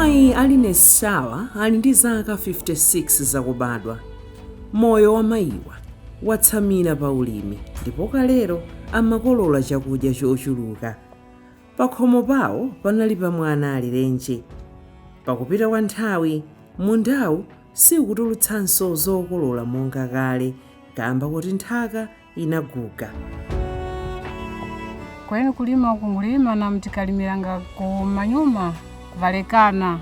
Mayi Aline Sawa ali ndi zaka 56 zakubadwa. Moyo wa mayiwa watsamira pa ulimi ndipo kalero amakolola chakudya chochuluka. Pakhomo pawo panali pa mwana alirenji. Pakupita kwa nthawi, mundawu sikutulutsanso zokolola monga kale kamba kuti nthaka inaguga. Kweni kulima kungulima na mtikalimilanga ku manyuma kuvalekana.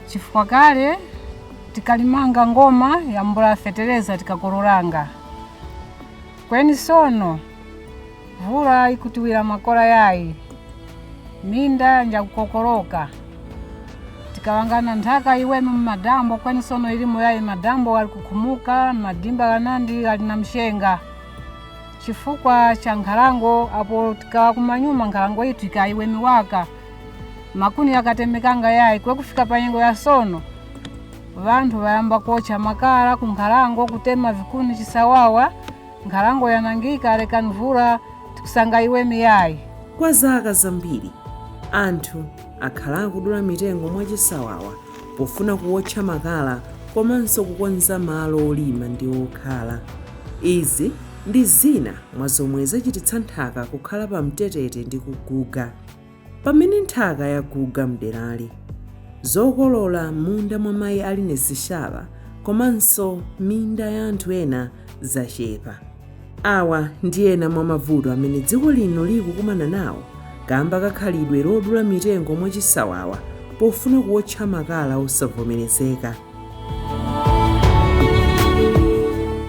Chifukwa kale tikalimanga ngoma ya mbula fetereza tikakololanga. Kweni sono vula ikutiwira makola yayi minda nja kukokoloka tikawangana nthaka iwenu madambo. Kweni sono ilimu yayi madambo wali kukhumuka, madimba kanandi ali na mshenga. Chifukwa cha Nkhalango apo tikawa kumanyuma Nkhalango itu ikaiwe miwaka makuni yakatemekanga yayi. Kwe kufika panyengo ya sono vantu vayamba kuotcha Makala ku Nkhalango kutema vikuni chisawawa. Nkhalango yanangika aleka mvula tikusanga iwe miyayi. Kwa zaka zambiri anthu akhala kudula mitengo mwachisawawa pofuna kuotcha Makala komanso kukonza malo olima ndi okhala. Izi ndi zina mwa zomwe zachititsa nthaka kukhala pa mtetete ndi kuguga. Pamene nthaka yaguga mderali, zokolola munda mwa mayi Aline Sawa komanso minda ya anthu ena zachepa. Awa ndi ena mwa mavuto amene dziko lino likukumana nawo kamba kakhalidwe lodula mitengo mwachisawawa pofuna kuotcha Makala osavomerezeka.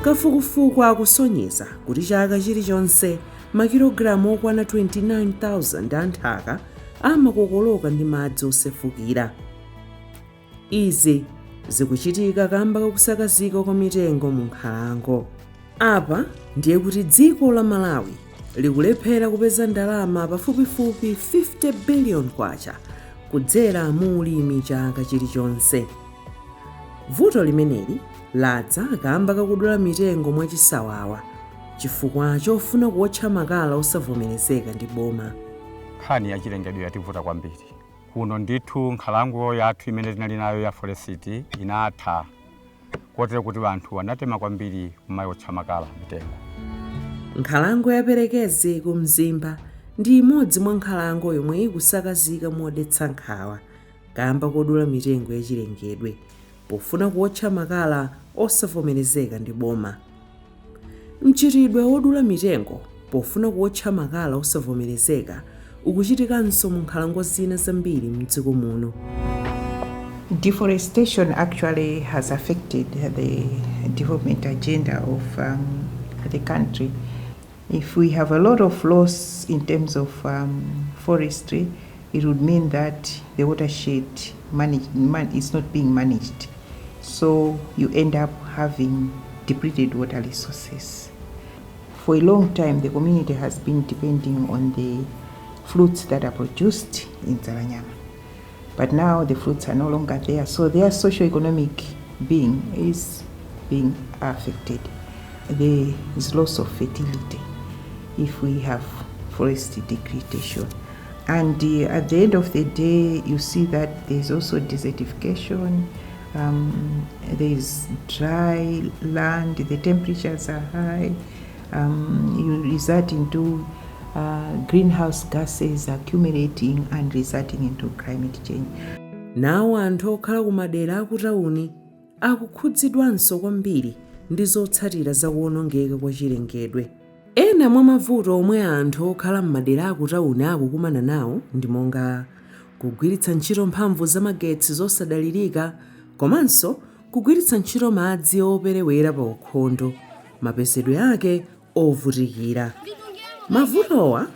Kafukufuku akusonyeza kuti chaka chilichonse makilogalamu okwana 29,000 a nthaka amakokoloka ndi madzi osefukira. Izi zikuchitika kamba kakusakazika kwa mitengo mu Nkhalango. Apa ndiye kuti dziko la Malawi likulephera kupeza ndalama pafupifupi 50 billion kwacha kudzera mu ulimi chaka chilichonse. Vuto limeneli ladza kamba kakudula mitengo mwachisawawa chifukwa chofuna kuotcha Makala osavomerezeka ndi boma. Nkhani ya chilengedwe yativuta kwambiri. Kuno ndithu Nkhalango yathu imene tinali nayo ya forest inatha kotero kuti vanthu anatema kwambiri kumayotcha Makala mitengo. Nkhalango yaperekezi ku Mzimba ndi imodzi mwa nkhalango yomwe ikusakazika modetsa nkhawa kamba kodula mitengo ya chilengedwe pofuna kuotcha Makala osavomerezeka ndi boma. Mchitidwe wodula mitengo pofuna kuotcha Makala osavomerezeka ukuchitikanso mu nkhalango zina zambiri mdziko muno. Deforestation actually has affected the development agenda of the country. If we have a lot of loss in terms of forestry, it would mean that the watershed is not being managed. So you end up having depleted water resources. For a long time, the community has been depending on the fruits that are produced in Zaranyama. But now the fruits are no longer there, so their socio-economic being is being affected. There is loss of fertility if we have forest degradation. And at the end of the day, you see that there's also desertification, there is dry land, the temperatures are high, you result into greenhouse gases accumulating and resulting into climate change. Nawo anthu okhala ku madera akutawuni akukhudzidwanso kwambiri ndi zotsatira za kuonongeka kwa chilengedwe. Ena mwa mavuto omwe anthu okhala m'madera akutawuni akukumana nawo ndi monga kugwiritsa ntchito mphamvu za magetsi zosadalirika komanso kugwiritsa ntchito madzi operewera pa ukhondo, mapezedwe ake ovutikira. Mavutowa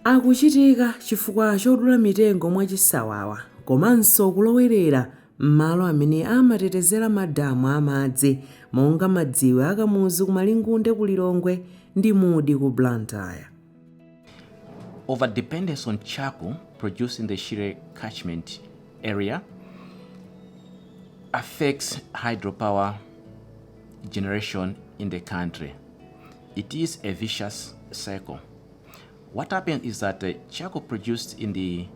akuchitika chifukwa chodula mitengo mwachisawawa komanso kulowerera m'malo amene amatetezera madamu amadzi monga madziwe akamuzi ku Malingunde ku Lilongwe ndi Mudi ku Blantyre. Overdependence on charcoal produced in the Shire catchment area affects hydropower generation in the country. It is a vicious cycle. What happens is that the charcoal produced in the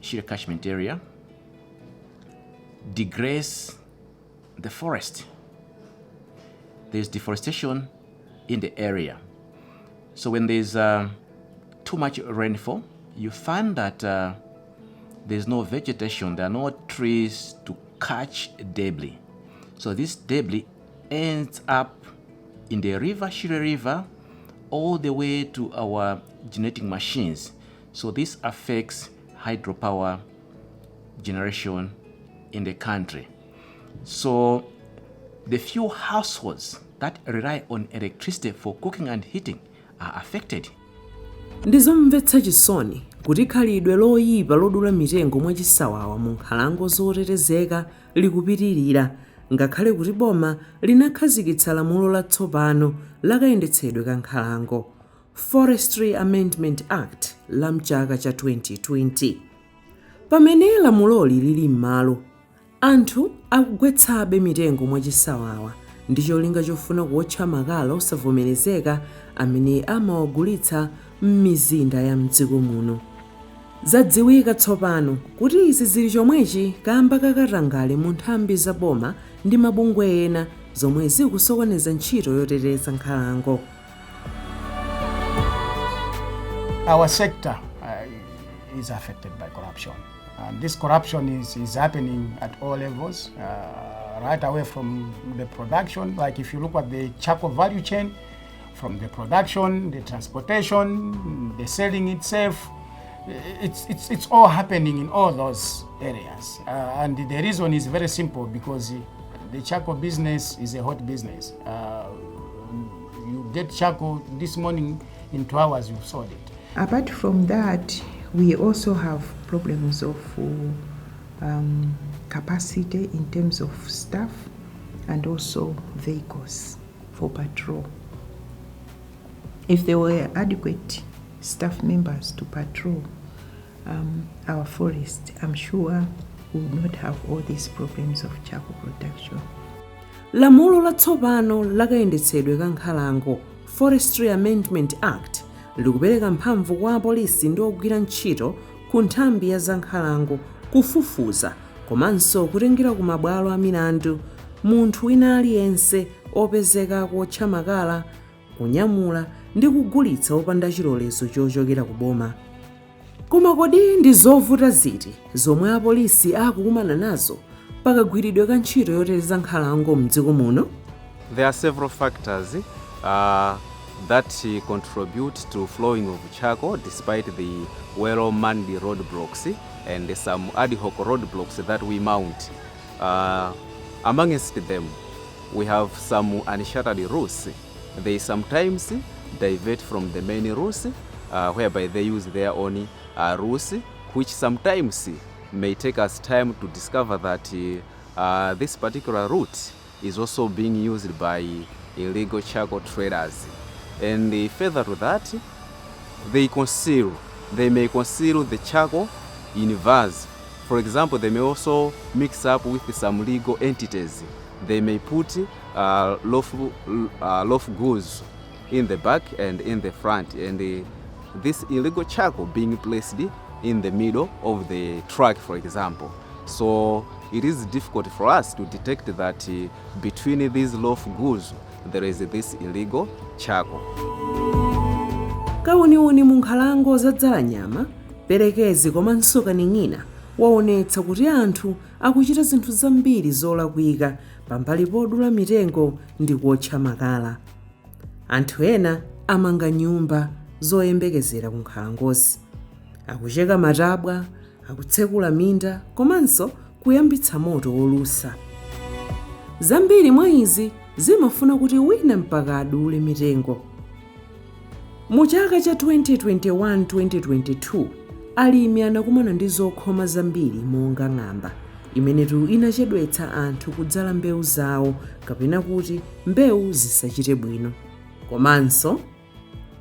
Shire catchment area degrades the forest. There's deforestation in the area. So when there's too much rainfall, you find that there's no vegetation, there are no trees to catch debris. So this debris ends up in the river, Shire River, all the way to our generating machines. So this affects hydropower generation in the country. So the few households that rely on electricity for cooking and heating are affected. Ndizomvetsa chisoni kuti khalidwe loyipa lodula mitengo mwachisawawa mu nkhalango zotetezeka likupitirira, ngakhale kuti boma linakhazikitsa lamulo latsopano lakayendetsedwe ka nkhalango, Forestry Amendment Act la mchaka cha 2020. Pamene lamuloli lili m'malo, anthu akugwetsabe mitengo mwachisawawa ndi cholinga chofuna kuotcha makala osavomerezeka amene amawagulitsa m'mizinda ya mdziko muno. Zadziwika tsopano kuti izi zili chomwechi kamba kakatangale mu nthambi za boma ndi mabungwe ena zomwe zikusokoneza ntchito yoteteza nkhalango. Our sector is affected by corruption. And this corruption is happening at all levels, right away from the production. Like if you look at the charcoal value chain, from the production, the transportation, the selling itself, it's all happening in all those areas. And the reason is very simple, because the charcoal business is a hot business. You get charcoal this morning, in 2 hours you've sold it. Apart from that, we also have problems of capacity in terms of staff and also vehicles for patrol. If there were adequate staff members to patrol our forest, I'm sure we would not have all these problems of charcoal production. Lamulo latsopano lakayendetsedwe ka nkhalango, Forestry Amendment Act, likupereka mphamvu kwa apolisi ndi ogwira ntchito ku nthambi ya za nkhalango kufufuza komanso kutengera ku mabwalo a milandu munthu wina aliyense opezeka kuotcha makala, kunyamula ndi kugulitsa opanda chilolezo chochokera ku boma. Koma kodi ndi zovuta ziti zomwe apolisi akukumana nazo pakagwiridwe ka ntchito yoteteza nkhalango mdziko muno? There are several factors that contribute to flowing of charcoal despite the well-manned roadblocks and some ad hoc roadblocks that we mount. Amongst them, we have some uncharted routes. They sometimes divert from the main routes, whereby they use their own routes, which sometimes may take us time to discover that this particular route is also being used by illegal charcoal traders. And further to that, they may conceal the charcoal in vase. For example, they may also mix up with some legal entities. They may put lawful goods in the back and in the front, and this illegal charcoal being placed in the middle of the truck, for example. So it is difficult for us to detect that between these lawful goods there is this illegal charcoal. Kauniuni mu nkhalango zadzala nyama, perekezi komanso kaning'ina waonetsa kuti anthu akuchita zinthu zambiri zolakwika pambali podula mitengo ndi kuotcha makala. Anthu ena amanga nyumba zoyembekezera ku nkhalangozi, akucheka matabwa, akutsekula minda komanso kuyambitsa moto wolusa. Zambiri mwa izi zimafuna kuti wina mpaka adule mitengo. Mu chaka cha 2021-2022, alimi anakumana ndi zokhoma zambiri monga ng'amba, imenetu inachedwetsa anthu kudzala mbewu zawo kapena kuti mbewu zisachite bwino. Komanso,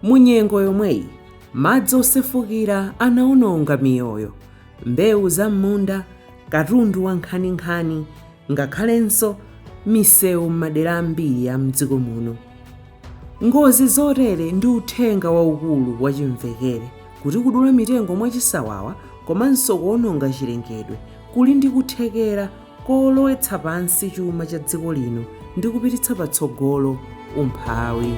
mu nyengo yomweyi, madzi osefukira anaononga miyoyo, mbewu za m'munda, katundu wa nkhaninkhani, ngakhalenso misewu m'madera ambiri a mdziko muno. Ngozi zotere ndi uthenga waukulu wachimvekere kuti kudula mitengo mwachisawawa komanso kuononga chilengedwe kuli ndi kuthekera kolowetsa pansi chuma cha dziko lino ndi kupititsa patsogolo umphawi.